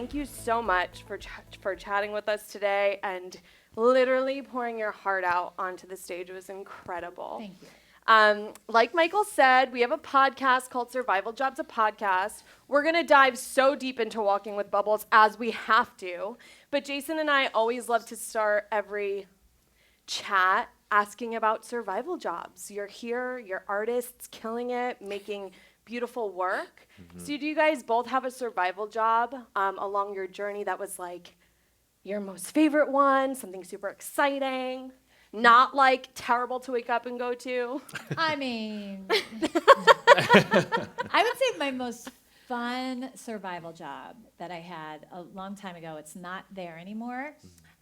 thank you so much for chatting with us today and literally pouring your heart out onto the stage. It was incredible. Thank you. Like Michael said, we have a podcast called Survival Jobs, a podcast. We're going to dive so deep into Walking with Bubbles as we have to. But Jason and I always love to start every chat asking about survival jobs. You're here, you're artists killing it, making beautiful work. So do you guys both have a survival job along your journey that was like your most favorite one, something super exciting? Not like terrible to wake up and go to. I mean, I would say my most fun survival job that I had a long time ago, it's not there anymore.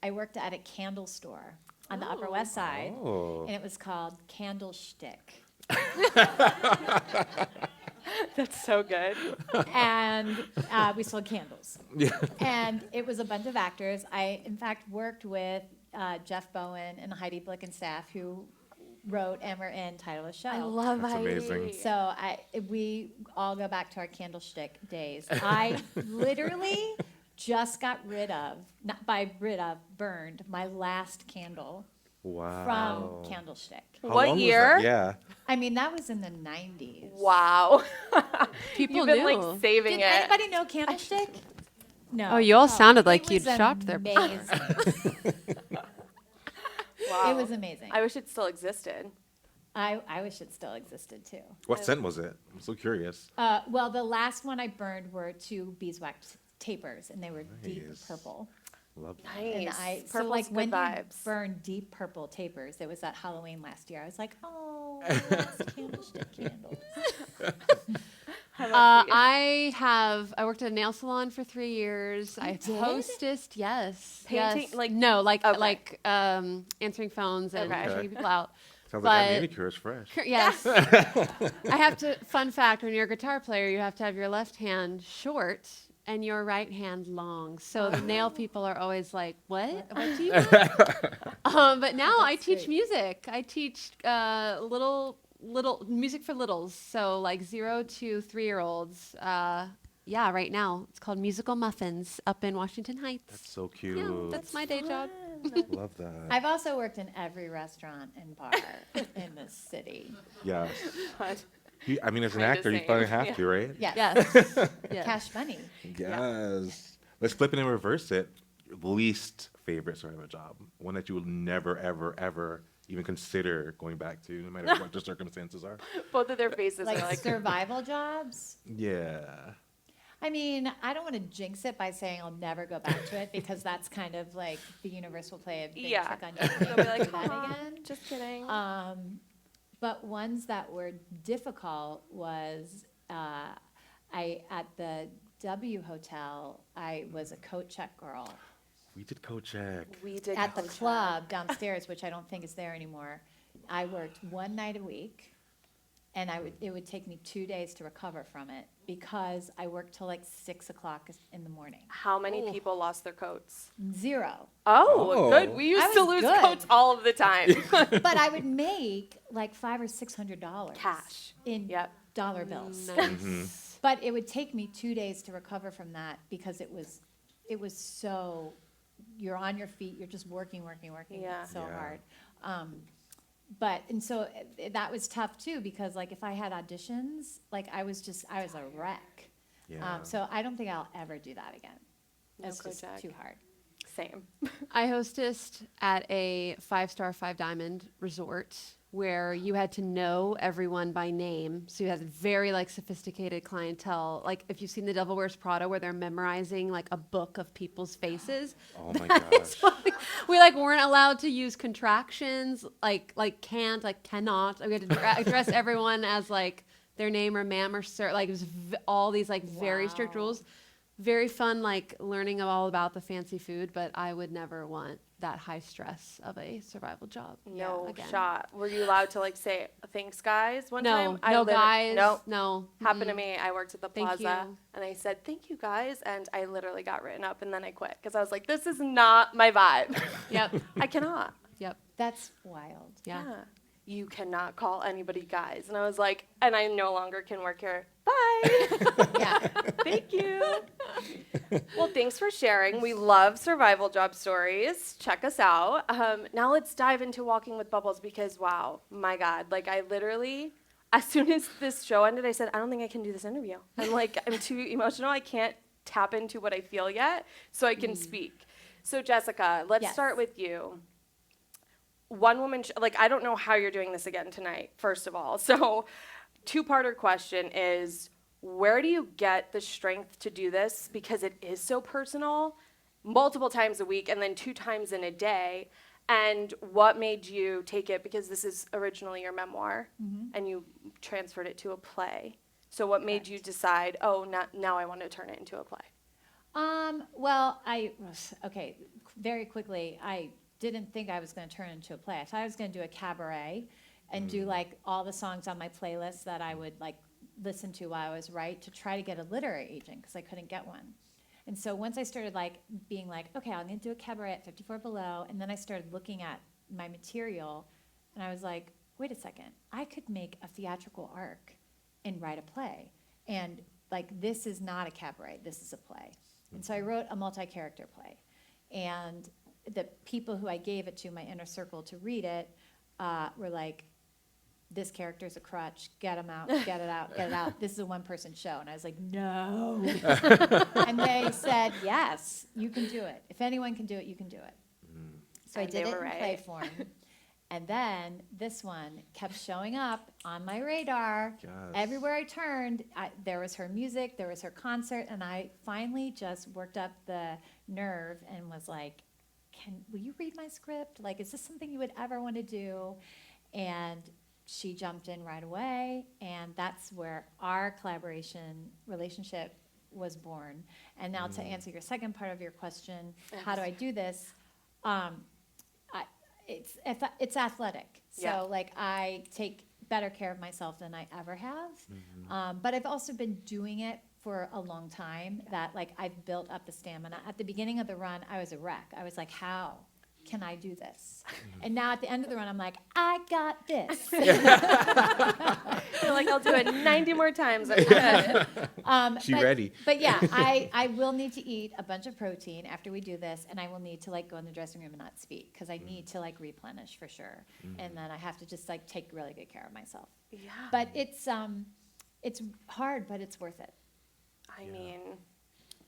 I worked at a candle store on the Upper West Side, and it was called Candlestick. That's so good. And we sold candles. Yeah. And it was a bunch of actors. I, in fact, worked with Jeff Bowen and Heidi Blickenstaff, who wrote and were in Title of the Show. I love That's Heidi. amazing. So we all go back to our Candlestick days. I literally just got burned my last candle Wow. from Candlestick. How What long was year? that? Yeah. I mean, that was in the 90s. Wow. People You've been knew. like saving Did it. anybody know Candlestick? No. Oh, you all sounded it like you'd was shopped there. amazing. Wow. It was amazing. I wish it still existed. I wish it still existed too. What scent was it? I'm so curious. Well, the last one I burned were 2 beeswax tapers, and they were deep Nice. purple. Love that. Nice. So Purple's like good when vibes. you burn deep purple tapers, it was at Halloween last year. I was like, oh, my last Candlestick candles. I worked at a nail salon for 3 years. I did? hostessed, yes. Painting, yes. like- no, like Okay. answering phones and Okay. checking people out. Sounds like that But- manicure is fresh. Yes. I have to, fun fact, when you're a guitar player, you have to have your left hand short and your right hand long. So the nail people are always like, what? What do you want? But now I teach great. music. I teach little music for littles. So like 0 to 3-year-olds. Yeah, right now. It's called Musical Muffins up in Washington Heights. That's so cute. Yeah, that's my day job. Love that. I've also worked in every restaurant and bar in the city. Yes. But I mean, as an Kinda actor, you same. probably have Yeah. to, right? Yes. Yes. Yes. Cash money. Yes. Let's flip it and reverse it. Least favorite survival job. One that you will never, ever, ever even consider going back to, no matter what the circumstances are. both of their faces Like, are like, survival jobs. Yeah. I mean, I don't want to jinx it by saying I'll never go back to it because that's kind of like the universal play of being yeah. trick on you. They'll be like, Do that "Aw, again. just kidding. But ones that were difficult was at the W Hotel, I was a coat check girl. We did coat check. We did At the coach club downstairs, which I don't think is there anymore, I worked 1 night a week, and it would take me 2 days to recover from it because I worked till like 6 o'clock in the morning. How many people lost their coats? 0. Oh, Oh. good. We used I to was lose good. coats all of the time. But I would make like $500 or $600 Cash. in Yep. dollar bills. Nice. But it would take me 2 days to recover from that because it was so, you're on your feet, you're just working Yeah. so Yeah. hard. And so that was tough too because like if I had auditions, like I was a wreck. Yeah. So I don't think I'll ever do that again. No It's just Kojak. too hard. Same. I hostessed at a 5-star 5-diamond resort where you had to know everyone by name. So you had very like sophisticated clientele. Like if you've seen The Devil Wears Prada where they're memorizing like a book of people's faces. Oh my gosh. We like weren't allowed to use contractions, like can't, like cannot. We had to address everyone as like their name or ma'am or sir. Like it was all these like very strict Wow. rules. Very fun, like learning all about the fancy food, but I would never want that high stress of a survival job. No again. shot. Were you allowed to like say thanks, guys? One No, time, no guys. No, No. happened to me. I worked at the Thank plaza, you. and I said thank you, guys, and I literally got written up, and then I quit because I was like, this is not my vibe. Yep. I cannot. Yep. That's wild. Yeah. You cannot call anybody guys, and I was like, and I no longer can work here. Bye. Yeah. Thank you. Well, thanks for sharing. We love survival job stories. Check us out. Now let's dive into Walking with Bubbles because, wow, my God. Like, I literally, as soon as this show ended, I said, I don't think I can do this interview. I'm too emotional. I can't tap into what I feel yet so I can speak. So, Jessica, let's Yes. start with you. One woman, I don't know how you're doing this again tonight, first of all. So, two-parter question is, where do you get the strength to do this? Because it is so personal, multiple times a week, and then 2 times in a day. And what made you take it? Because this is originally your memoir, and you transferred it to a play. So what made you decide, now I want to turn it into a play? Well, very quickly, I didn't think I was going to turn it into a play. I thought I was going to do a cabaret and do like all the songs on my playlist that I would like listen to while I was writing to try to get a literary agent because I couldn't get one. And so once I started being like, okay, I'm going to do a cabaret at 54 Below, and then I started looking at my material, and I was like, wait a second, I could make a theatrical arc and write a play. And this is not a cabaret, this is a play. And so I wrote a multi-character play. And the people who I gave it to, my inner circle, to read it, were like, this character's a crutch, get him out, get it out, get it out. This is a one-person show. And I was like, no. And they said, yes, you can do it. If anyone can do it, you can do it. So And I did they it were in right. play form. And then this one kept showing up on my radar. Yes. Everywhere I turned, there was her music, there was her concert, and I finally just worked up the nerve and was like, will you read my script? Is this something you would ever want to do? And she jumped in right away, and that's where our collaboration relationship was born. And now to answer your second part of your question, how do I do this? It's athletic. Yeah. So I take better care of myself than I ever have. But I've also been doing it for a long time that I've built up the stamina. At the beginning of the run, I was a wreck. I was like, how can I do this? And now at the end of the run, I'm like, I got this. You're like, I'll do it 90 more times. I'm good. She ready. But yeah, I will need to eat a bunch of protein after we do this, and I will need to go in the dressing room and not speak because I need to replenish for sure. And then I have to just take really good care of myself. Yeah. But it's hard, but it's worth it. I mean,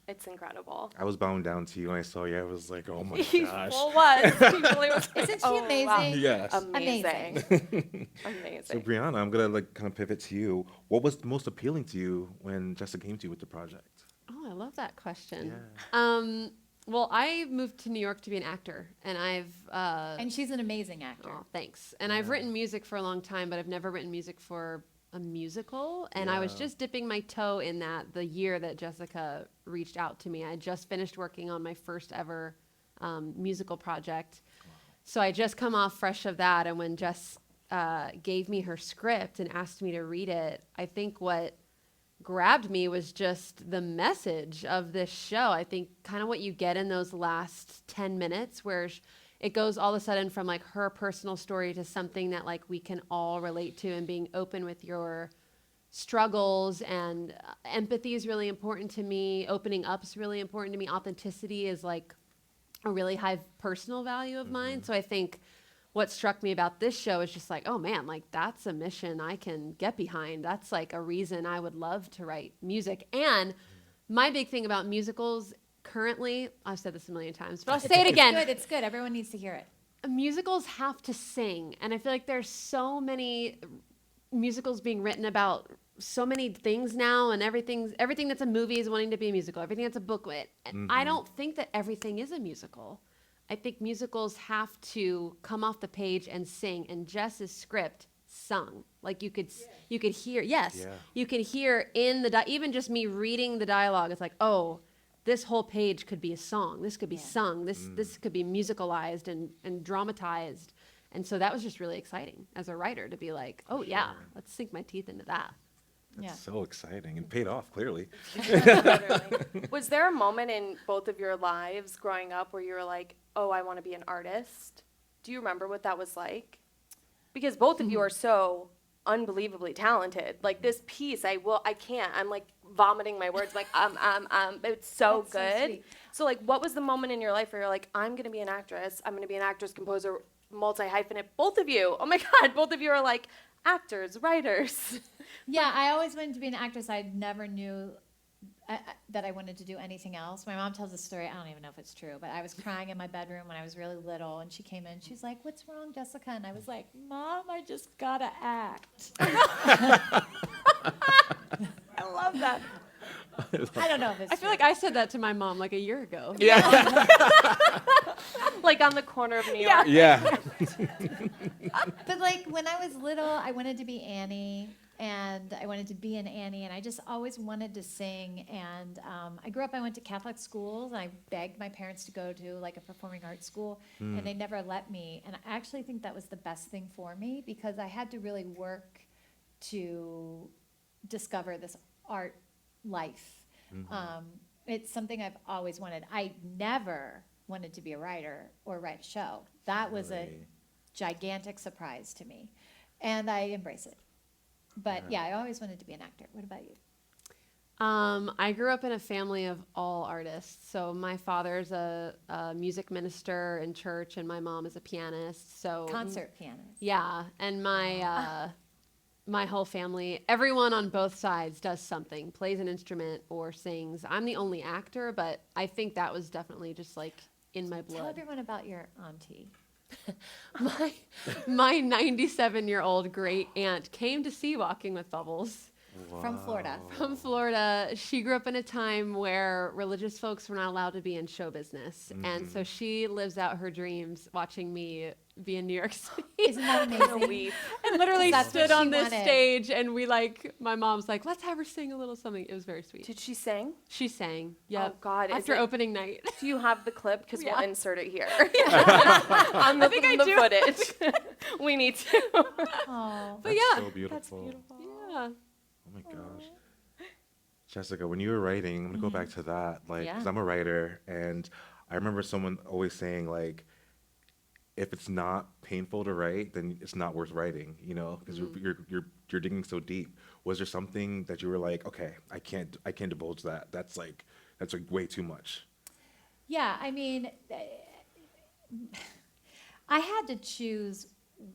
it's incredible. I was bowing down to you when I saw you. I was like, oh my He gosh. full was. He really was. Isn't she Oh, amazing? wow. Yes. Amazing. So Amazing. Brianna, I'm gonna kind of pivot to you. What was most appealing to you when Jessica came to you with the project? Oh, I love that question. Yeah. Well, I moved to New York to be an actor, and I've And she's an amazing actor. oh, thanks. And I've written music for a long time, but I've never written music for a musical. And I was Yeah. just dipping my toe in that the year that Jessica reached out to me. I just finished working on my first ever musical project. So I just come off fresh of that. And when Jess gave me her script and asked me to read it, I think what grabbed me was just the message of this show. I think kind of what you get in those last 10 minutes where it goes all of a sudden from her personal story to something that we can all relate to, and being open with your struggles, and empathy is really important to me. Opening up is really important to me. Authenticity is a really high personal value of mine. So I think what struck me about this show is just oh man, that's a mission I can get behind. That's a reason I would love to write music. And my big thing about musicals currently, I've said this a million times, but I'll say it again. It's good. Everyone needs to hear it. Musicals have to sing. And I feel like there's so many musicals being written about so many things now, and everything that's a movie is wanting to be a musical. Everything that's a book. I don't think that everything is a musical. I think musicals have to come off the page and sing, and Jess's script sung. You could hear, yes, Yeah. you can hear in even just me reading the dialogue, it's oh, this whole page could be a song. This could be sung. This could be musicalized and dramatized. And so that was just really exciting as a writer to be oh yeah, let's sink my teeth into that. That's Yeah. so exciting and paid off clearly. Literally. Was there a moment in both of your lives growing up where you were oh, I want to be an artist? Do you remember what that was like? Because both of you are so unbelievably talented. Like this piece, I can't. I'm like vomiting my words. Like it's so That's so good. sweet. So like, what was the moment in your life where you're like, I'm gonna be an actress. I'm gonna be an actress, composer, multi-hyphenate. Both of you. Oh my God, both of you are like actors, writers. Yeah, I always wanted to be an actress. I never knew that I wanted to do anything else. My mom tells a story. I don't even know if it's true, but I was crying in my bedroom when I was really little, and she came in. She's like, "What's wrong, Jessica?" And I was like, "Mom, I just gotta act." I love that. I don't know if it's I feel like I said that to my mom like a year ago. Yeah. Like on the corner of New York. Yeah. But like when I was little, I wanted to be Annie, and I wanted to be an Annie, and I just always wanted to sing. And I went to Catholic schools, and I begged my parents to go to like a performing arts school, and they never let me. And I actually think that was the best thing for me, because I had to really work to discover this art life. It's something I've always wanted. I never wanted to be a writer or write a show. That was a gigantic surprise to me, and I embrace it. But yeah, I always wanted to be an actor. What about you? I grew up in a family of all artists. So my father's a music minister in church, and my mom is a pianist. So Concert pianist. yeah, and my whole family, everyone on both sides does something, plays an instrument or sings. I'm the only actor, but I think that was definitely just like in my Tell blood. everyone about your auntie. My 97-year-old great aunt came to see Walking with Bubbles From Florida. from Florida. She grew up in a time where religious folks were not allowed to be in show business. And so she lives out her dreams watching me be in New York City. Isn't that amazing? Weep. And literally That's what stood on she this wanted. stage, and my mom's like, let's have her sing a little something. It was very sweet. Did she sing? She sang. Yeah. Oh God. After opening night. Do you have the clip? Because Yeah. we'll insert it here. On the, think I the do. footage. We need to. Oh. But yeah. So beautiful. Yeah. Oh my gosh. Jessica, when you were writing, I'm gonna go back to that, like, Yeah. because I'm a writer, and I remember someone always saying, like, if it's not painful to write, then it's not worth writing, you know, because you're digging so deep. Was there something that you were like, okay, I can't divulge that. That's like way too much. Yeah, I mean, I had to choose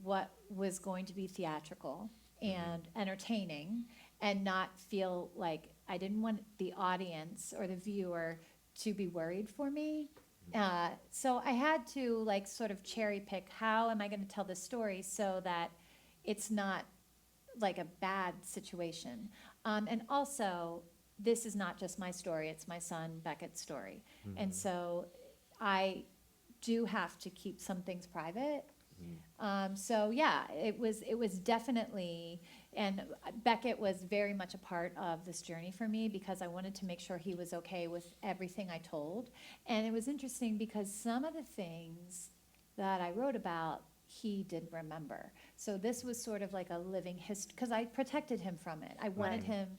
what was going to be theatrical and entertaining, and not feel like I didn't want the audience or the viewer to be worried for me. So I had to like sort of cherry pick, how am I going to tell this story so that it's not like a bad situation. And also, this is not just my story, it's my son Beckett's story. And so I do have to keep some things private. So yeah, it was definitely, and Beckett was very much a part of this journey for me, because I wanted to make sure he was okay with everything I told. And it was interesting because some of the things that I wrote about, he didn't remember. So this was sort of like a living history, because I protected him from it. I wanted him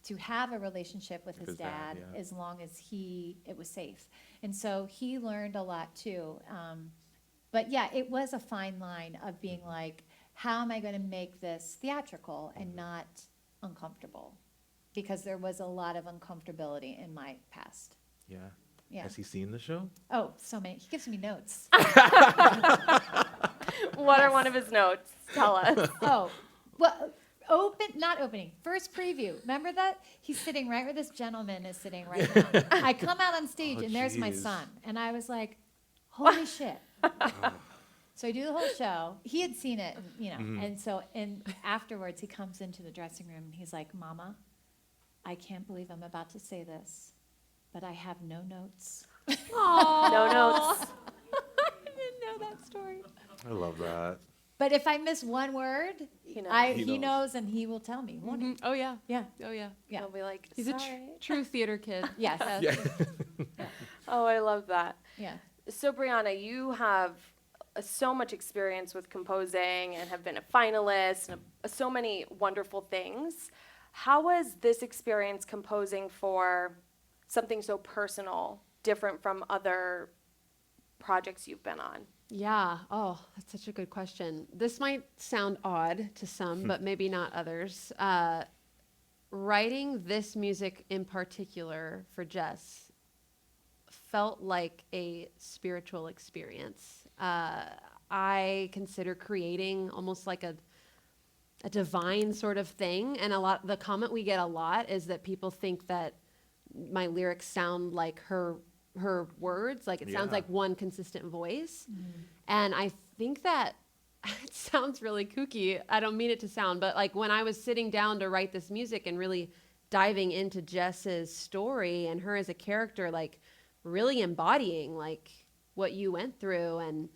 to have a relationship with his dad yeah. as long as it was safe. And so he learned a lot too. But yeah, it was a fine line of being like, how am I going to make this theatrical and not uncomfortable? Because there was a lot of uncomfortability in my past. Yeah. Yeah. Has he seen the show? Oh, so many. He gives me notes. What are one of his notes? Tell us. Oh, well, not opening. First preview. Remember that? He's sitting right where this gentleman is sitting right now. I come out on stage Oh, and there's my geez. son. And I was like, holy shit. So I do the whole show. He had seen it, and so afterwards he comes into the dressing room and he's like, Mama, I can't believe I'm about to say this, but I have no notes. No notes. I didn't know that story. I love that. But if I miss one word, He knows. he knows and he will tell me, won't he? Oh yeah. Yeah. Oh yeah. Yeah. He'll be like, He's a sorry. true theater kid. Yes. Yeah. Oh, I love that. Yeah. So, Brianna, you have so much experience with composing and have been a finalist and so many wonderful things. How was this experience composing for something so personal, different from other projects you've been on? Yeah. Oh, that's such a good question. This might sound odd to some, but maybe not others. Writing this music in particular for Jess felt like a spiritual experience. I consider creating almost like a divine sort of thing, and the comment we get a lot is that people think that my lyrics sound like her words, like it sounds like one consistent voice. And I think that it sounds really kooky. I don't mean it to sound, but like when I was sitting down to write this music and really diving into Jess's story and her as a character, like really embodying like what you went through, and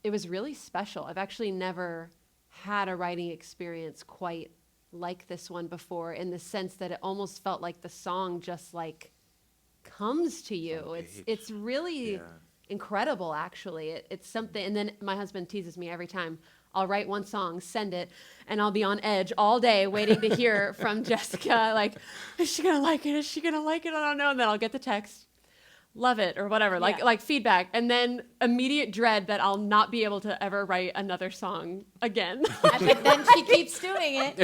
it was really special. I've actually never had a writing experience quite like this one before, in the sense that it almost felt like the song just like comes to you. It's really incredible, actually. It's something. And then my husband teases me every time I'll write one song, send it, and I'll be on edge all day waiting to hear from Jessica, like, is she gonna like it? Is she gonna like it? I don't know. And then I'll get the text, love it, or whatever, like feedback, and then immediate dread that I'll not be able to ever write another song again. But then she keeps doing it.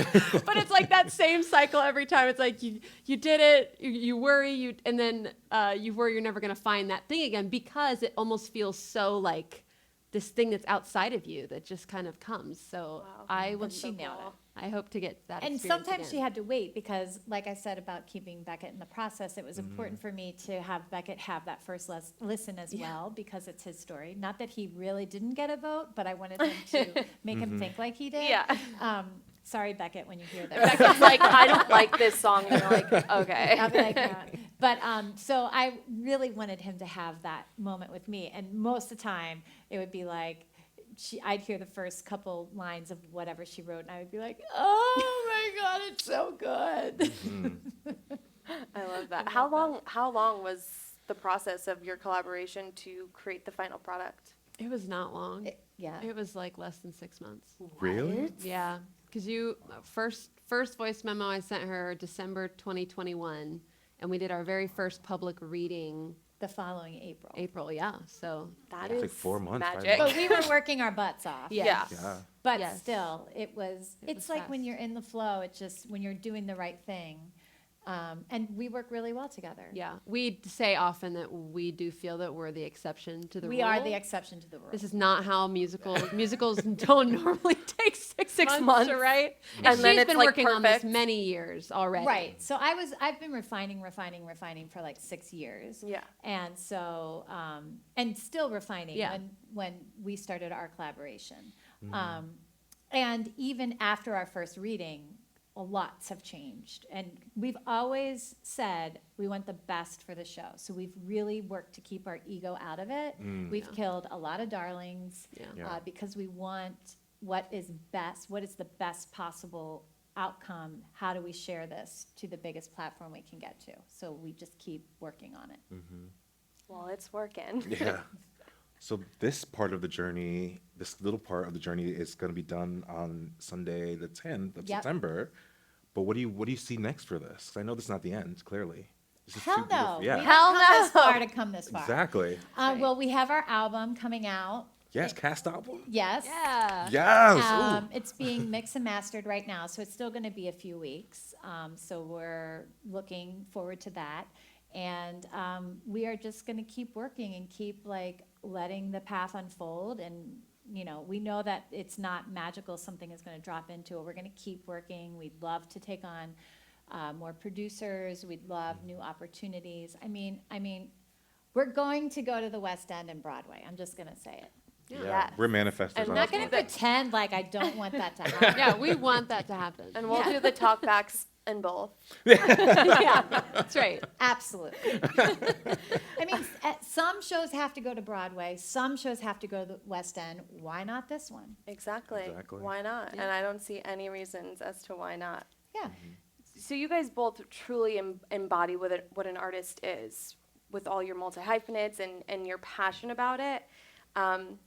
But it's like that same cycle every time. It's like you did it, you worry, and then you worry you're never gonna find that thing again, because it almost feels so like this thing that's outside of you that just kind of comes. So I would. She nailed it. I hope to get that. And experience sometimes again. she had to wait because, like I said about keeping Beckett in the process, it was important for me to have Beckett have that first listen as well, because it's his story. Not that he really didn't get a vote, but I wanted him to make him think like he did. Yeah. Sorry, Beckett, when you hear that. Becca's like, I don't like this song. And you're like, okay. I'll be like, but so I really wanted him to have that moment with me. And most of the time, it would be like, I'd hear the first couple lines of whatever she wrote, and I would be like, "Oh my God, it's so good." I love that. How long was the process of your collaboration to create the final product? It was not long. It was like less than 6 months. Really? Yeah, because first voice memo I sent her December 2021, and we did our very first public reading The following April. April. Yeah, so That It's is like 4 months, 5 magic. months. But we were working our butts off. Yeah. Yeah. But Yes. still, it's was like when fast. you're in the flow, it's just when you're doing the right thing. And we work really well together. yeah, we say often that we do feel that we're the exception to the rule. We are the exception to the rule. This is not how musicals don't normally take six months to write. And And then she's it's, been like, working on this perfect. many years already. Right. So I've been refining for like 6 years. Yeah. And so, and still refining Yeah. when we started our collaboration. And even after our first reading, lots have changed. And we've always said we want the best for the show. So we've really worked to keep our ego out of it. We've killed a lot of darlings Yeah. because we want what is the best possible outcome. How do we share this to the biggest platform we can get to? So we just keep working on it. Well, it's working. Yeah. So this part of the journey, this little part of the journey, is going to be done on Sunday, the 10th of Yep. September. But what do you see next for this? 'Cause I know this is not the end. Clearly. This is Hell too beautiful. no. Yeah. We don't come this far to come this far. Exactly. Well, we have our album coming out. Yes. Cast album. Yes. Yeah. Yes. Ooh. It's being mixed and mastered right now, so it's still going to be a few weeks. So we're looking forward to that. And we are just going to keep working and keep like letting the path unfold. And, you know, we know that it's not magical, something is going to drop into it. We're going to keep working. We'd love to take on more producers. We'd love new opportunities. I mean, we're going to go to the West End and Broadway. I'm just going to say it. Yeah. Yes. We're manifestors. And on I'm not this going to one. pretend like I don't want that to happen. Yeah, we want that to happen. And we'll do the talkbacks in both. Yeah, that's right. Absolutely. I mean, some shows have to go to Broadway. Some shows have to go to the West End. Why not this one? Exactly. Exactly. Why not? Yeah. And I don't see any reasons as to why not. Yeah. So you guys both truly embody what an artist is, with all your multi-hyphenates and your passion about it.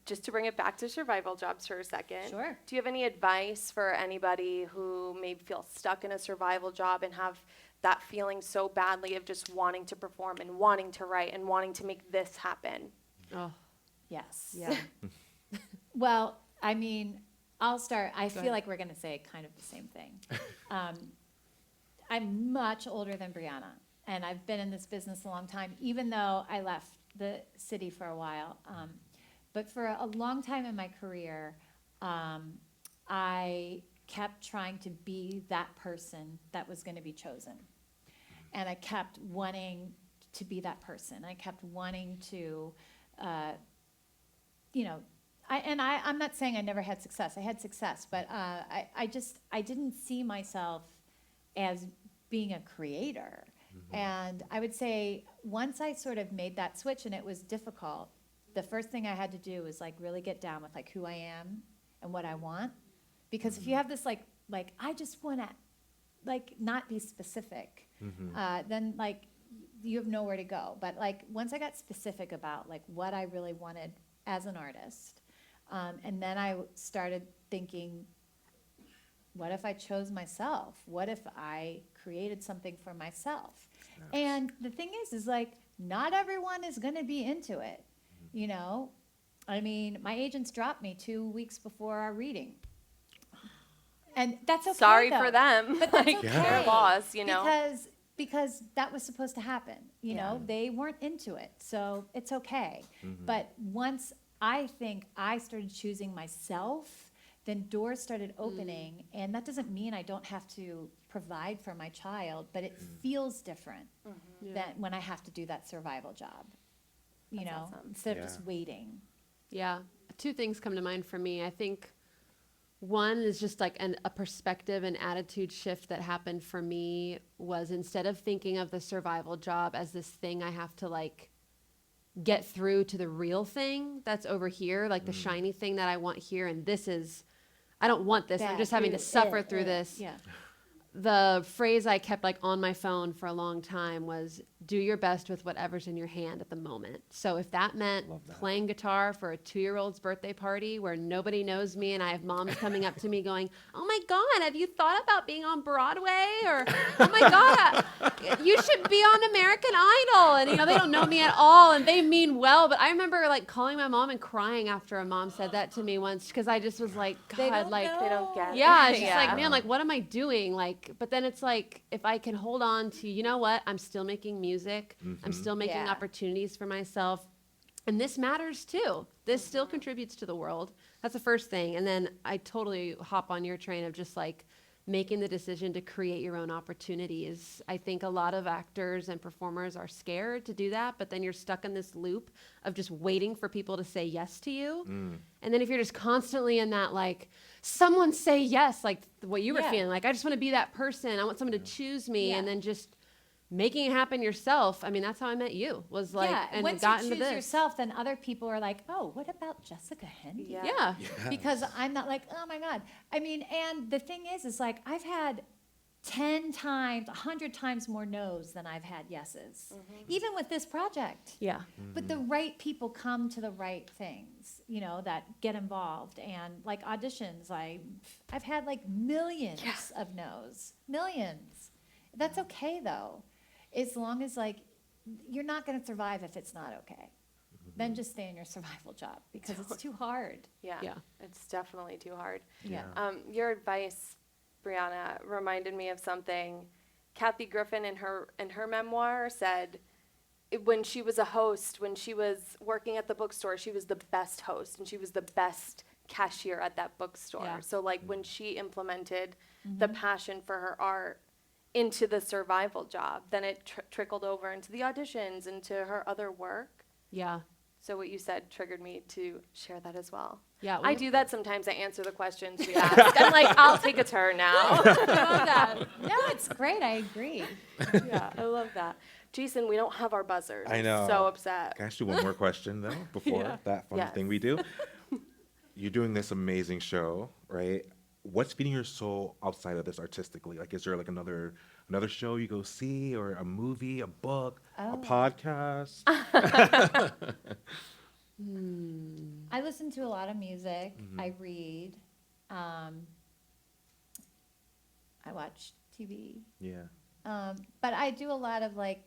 Just to bring it back to survival jobs for a second. Sure. Do you have any advice for anybody who may feel stuck in a survival job and have that feeling so badly of just wanting to perform and wanting to write and wanting to make this happen? Oh, Yes. Yeah. Well, I mean, I'll start. I feel like we're going to say kind of the same thing. I'm much older than Brianna, and I've been in this business a long time, even though I left the city for a while. But for a long time in my career, I kept trying to be that person that was going to be chosen. And I kept wanting to be that person. I kept wanting to, you know, I'm not saying I never had success. I had success, but I didn't see myself as being a creator. And I would say once I sort of made that switch, and it was difficult, the first thing I had to do was like really get down with like who I am and what I want. Because if you have this like I just want to like not be specific, then like you have nowhere to go. But like once I got specific about like what I really wanted as an artist, and then I started thinking, what if I chose myself? What if I created something for myself? And the thing is like, not everyone is going to be into it, you know? I mean, my agents dropped me 2 weeks before our reading. And that's okay, Sorry though. for them. But that's Like, okay. their boss, you know. Because that was supposed to happen, you know? They weren't into it, so it's okay. But once I think I started choosing myself, then doors started opening, and that doesn't mean I don't have to provide for my child, but it feels different than when I have to do that survival job, you That's know, awesome. instead of Yeah. just waiting. Yeah. Two things come to mind for me. I think one is just like a perspective and attitude shift that happened for me was instead of thinking of the survival job as this thing I have to like get through to the real thing that's over here, like the shiny thing that I want here, and this is, I don't want this. I'm Bad. just having to suffer through this. Yeah. The phrase I kept like on my phone for a long time was do your best with whatever's in your hand at the moment. So if that meant Love that. playing guitar for a 2-year-old's birthday party where nobody knows me and I have moms coming up to me going, oh my God, have you thought about being on Broadway? Or, oh my God, you should be on American Idol. And, you know, they don't know me at all and they mean well. But I remember like calling my mom and crying after a mom said that to me once because I just was like, They God, don't like, know. They don't get it. yeah, it's just Yeah. like, man, like, what am I doing? Like, but then it's like, if I can hold on to, you know what, I'm still making music. I'm still making Yeah. opportunities for myself. And this matters too. This still contributes to the world. That's the first thing. And then I totally hop on your train of just like making the decision to create your own opportunities. I think a lot of actors and performers are scared to do that, but then you're stuck in this loop of just waiting for people to say yes to you. And then if you're just constantly in that, like, someone say yes, like what you were Yeah. feeling, like, I just want to be that person. I want someone to choose me. Yeah. And then just making it happen yourself. I mean, that's how I met you, was like, yeah. and Once got you into choose this. yourself, then other people are like, oh, what about Jessica Hendy? Yeah. Yeah. Because I'm not like, oh my God. I mean, and the thing is like, I've had 10 times, 100 times more no's than I've had yeses, even with this project. Yeah. But the right people come to the right things, you know, that get involved. And like auditions, I've had like millions of no's, millions. That's okay though, as long as like, you're not going to survive if it's not okay. Then just stay in your survival job because it's too hard. Yeah. Yeah. It's definitely too hard. Yeah. Your advice, Brianna, reminded me of something. Kathy Griffin in her memoir said when she was a host, when she was working at the bookstore, she was the best host and she was the best cashier at that bookstore. Yeah. So like when she implemented the passion for her art into the survival job, then it trickled over into the auditions, into her other work. Yeah. So what you said triggered me to share that as well. Yeah. I do that sometimes. I answer the questions we ask. I'm like, I'll take a turn now. I love that. No, it's great. I agree. Yeah, I love that. Jason, we don't have our buzzers. I know. I'm so upset. Can I ask you one more question though before Yeah. that fun Yes. thing we do? You're doing this amazing show, right? What's feeding your soul outside of this artistically? Like, is there like another show you go see, or a movie, a book, a podcast? I listen to a lot of music. I read. I watch TV. Yeah. But I do a lot of like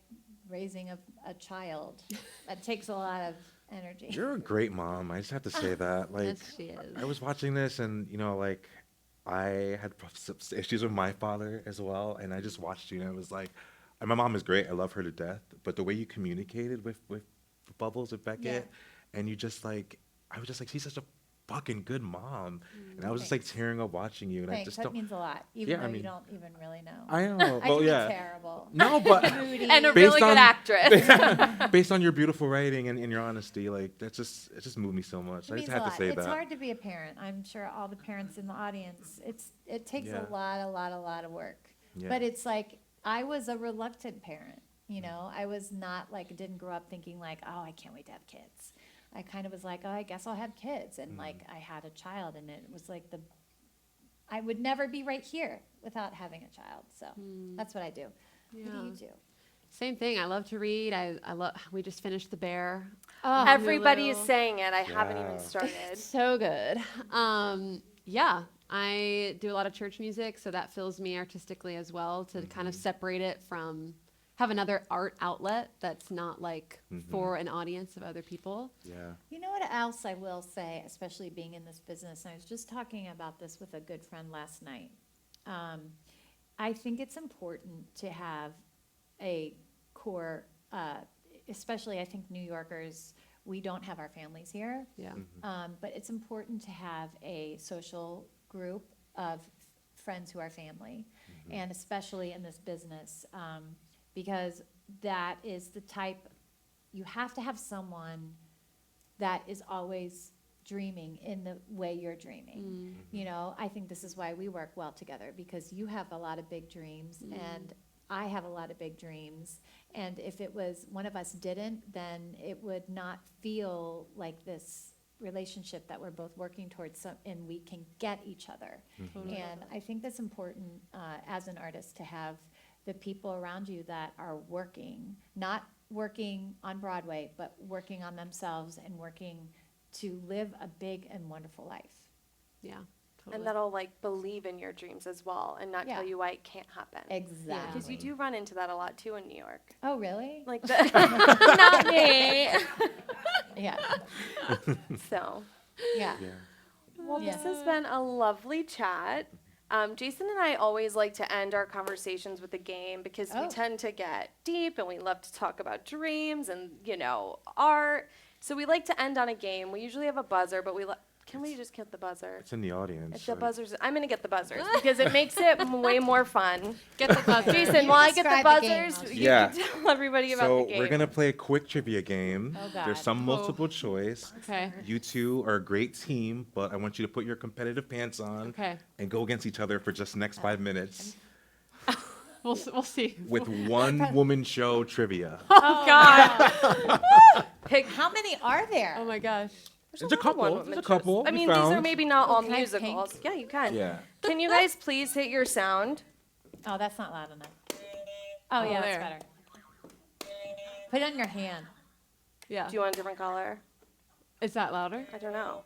raising a child. That takes a lot of energy. You're a great mom. I just have to say that. Like, Yes, she is. I was watching this, and like, I had some issues with my father as well, and I just watched you, and I was like, and my mom is great. I love her to death, but the way you communicated with Bubbles, with Beckett, and you just like, I was just like, she's such a fucking good mom, and I was just like Thanks. tearing up watching you, and I Thanks, just that don't. means a lot, even Yeah, though I you mean, don't even really know. I know. I Well, can yeah. be terrible. No, but Moody. And a Based really good on- actress. based on your beautiful writing and your honesty, like it just moved me so much. It I means just a had to lot. say It's that. hard to be a parent. I'm sure all the parents in the audience, it takes Yeah. a lot of work. Yeah. But it's like, I was a reluctant parent, you know? I was not like, didn't grow up thinking like, oh, I can't wait to have kids. I kind of was like, oh, I guess I'll have kids. And like, I had a child, and it was like I would never be right here without having a child. So that's what I do. What do you do? Same thing. I love to read. I love. We just finished The Bear. Everybody is Hulu. saying it. I haven't Yeah. even started. So good. Yeah, I do a lot of church music, so that fills me artistically as well to kind of separate it from have another art outlet that's not like for an audience of other people. Yeah. You know what else I will say, especially being in this business, and I was just talking about this with a good friend last night. I think it's important to have a core, especially I think New Yorkers, we don't have our families here. Yeah. But it's important to have a social group of friends who are family, and especially in this business, because that is the type, you have to have someone that is always dreaming in the way you're dreaming. You know, I think this is why we work well together, because you have a lot of big dreams, and I have a lot of big dreams. And if it was one of us didn't, then it would not feel like this relationship that we're both working towards, and we can get each other. And I think that's important as an artist, to have the people around you that are working, not working on Broadway, but working on themselves and working to live a big and wonderful life. Yeah. Totally. And that'll like believe in your dreams as well and not Yeah. tell you why it can't happen. Exactly. Because you do run into that a lot too in New York. Oh, really? Like not me. Yeah. So, Yeah. Yeah. well, Yeah. this has been a lovely chat. Jason and I always like to end our conversations with a game because we Oh. tend to get deep and we love to talk about dreams and, art. So we like to end on a game. We usually have a buzzer, but can we just get the buzzer? It's in the audience. If the like- buzzers, I'm gonna get the buzzers because it makes it way more fun. Get the buzzer. Jason, You while I get the describe the game, buzzers, I'll you Yeah. can tell everybody about So the game. we're gonna play a quick trivia game. Oh, God. There's some multiple choice. Okay. You two are a great team, but I want you to put your competitive pants on Okay. and go against each other for just the next 5 minutes We'll see. with one woman show trivia. Oh God! Pick. How many are there? Oh my gosh. There's a couple. one-woman There's a shows. couple. I we mean, these are found. maybe not all Can I musicals. pink? Yeah, you can. Yeah. Can you guys please hit your sound? Oh, that's not loud enough. Oh, yeah, there. that's better. Put it on your hand. Yeah. Do you want a different color? Is that louder? I don't know.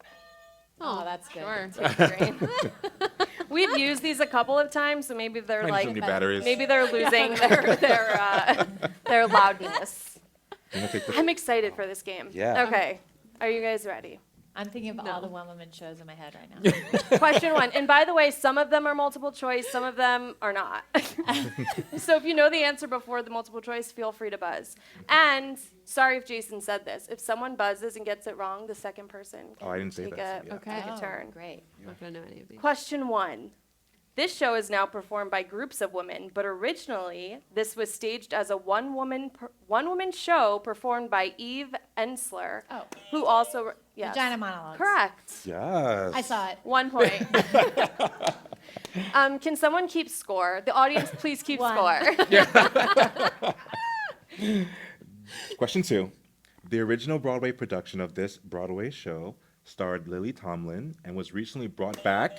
Oh, that's good. Sure. Take the green. We've used these a couple of times, so maybe they're Might need some new batteries. maybe they're losing their loudness. You wanna take the- I'm excited for this game. Yeah. Okay. Are you guys ready? I'm thinking of all No. the one-woman shows in my head right now. Question 1. And by the way, some of them are multiple choice, some of them are not. So if you know the answer before the multiple choice, feel free to buzz. And sorry if Jason said this. If someone buzzes and gets it wrong, the second person can Oh, I didn't say take that, a, so yeah. Okay. take a Oh, turn. great. I'm not gonna know any of these. Question 1. This show is now performed by groups of women, but originally this was staged as a one-woman show performed by Eve Ensler, Oh. who also yes. Vagina monologues. Correct. Yes. I saw it. 1 point. Can someone keep score? The audience, please keep One. score. Question 2. The original Broadway production of this Broadway show starred Lily Tomlin and was recently brought back.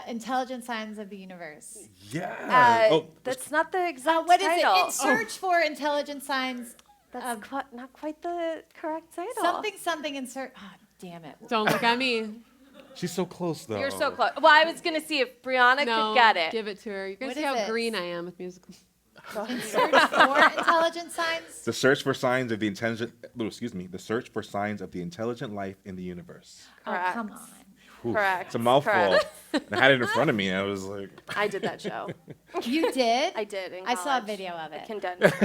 Intelligent Signs of the Universe. Yeah. That's not the exact What is it? title. In search for intelligent signs. That's not quite the correct title. Something in search. Oh, damn it. Don't look at me. she's so close though. You're so close. Well, I was going to see if Brianna No. could get it. Give it to her. You're gonna What see is how it? green I am with musicals. In search for intelligent signs? The search for signs of the intelligent. Oh, excuse me. The search for signs of the intelligent life in the universe. Correct. Oh, come on. Ooh, Correct. It's a mouthful. Correct. And I had it in front of me. And I was like, I did that show. You did? I did in I saw a college. video of it. Condensed.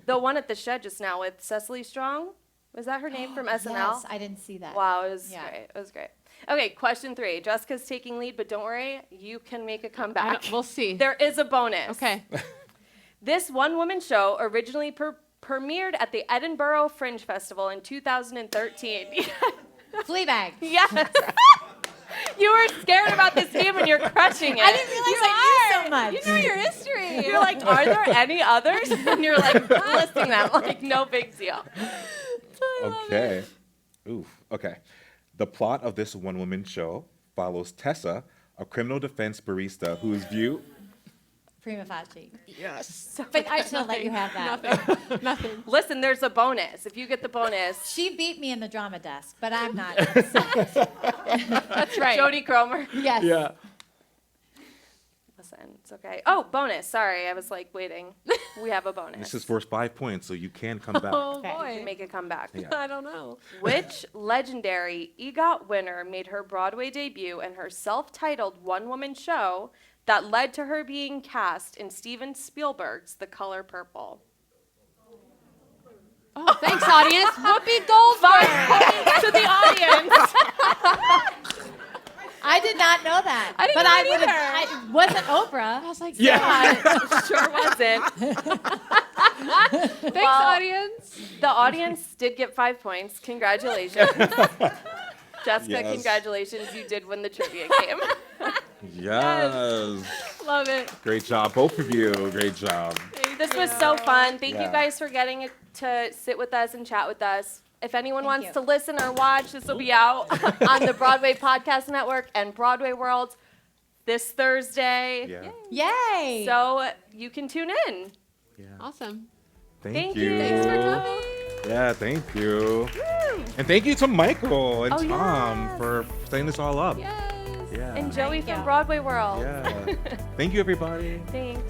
The one at the shed just now with Cecily Strong. Was that her name from SNL? Yes, I didn't see that. Wow, it was Yeah. great. It was great. Okay, question 3. Jessica's taking lead, but don't worry, you can make a comeback. We'll see. There is a bonus. Okay. This one-woman show originally premiered at the Edinburgh Fringe Festival in 2013. Fleabag. Yes. You were scared about this game and you're crushing it. I didn't realize I knew so much. You know your history. You're like, are there any others? And you're like listing them like no big deal. okay. Ooh, okay. The plot of this one-woman show follows Tessa, a criminal defense barista whose view. Prima facie. Yes. But I should let you have that. Nothing. Listen, there's a bonus. If you get the bonus, She beat me in the drama desk, but I'm not. That's right. Jodie Cromer. Yes. Yeah. Listen, it's okay. Oh, bonus. Sorry, I was like waiting. We have a bonus. This is for 5 points, so you can come back. Oh Okay. You boy. can make a comeback. Yeah. I don't know. Which legendary EGOT winner made her Broadway debut in her self-titled one-woman show that led to her being cast in Steven Spielberg's The Color Purple? Oh, thanks, audience. Whoopi Goldberg. 5 points to the audience. I did not know that. I didn't but know I it would either. have. It wasn't Oprah. I was like, Yeah. It sure wasn't. thanks, Well, audience. The audience did get 5 points. Congratulations. Jessica, Yes. congratulations. You did win the trivia game. Yes. Love it. Great job, both of you. Great job. This was so fun. Thank you Yeah. guys for getting to sit with us and chat with us. If anyone Thank wants you. to listen or watch, this will be out on the Broadway Podcast Network and Broadway World this Thursday. Yeah. Yay. So you can tune in. Yeah. Awesome. Thank you. you. Thanks for coming. Yeah, thank you. And thank you to Michael and Oh, Tom yes. for setting this all up. Yes. Yeah. And Joey Thank from you. Broadway World. Yeah. Thank you, everybody. Thanks.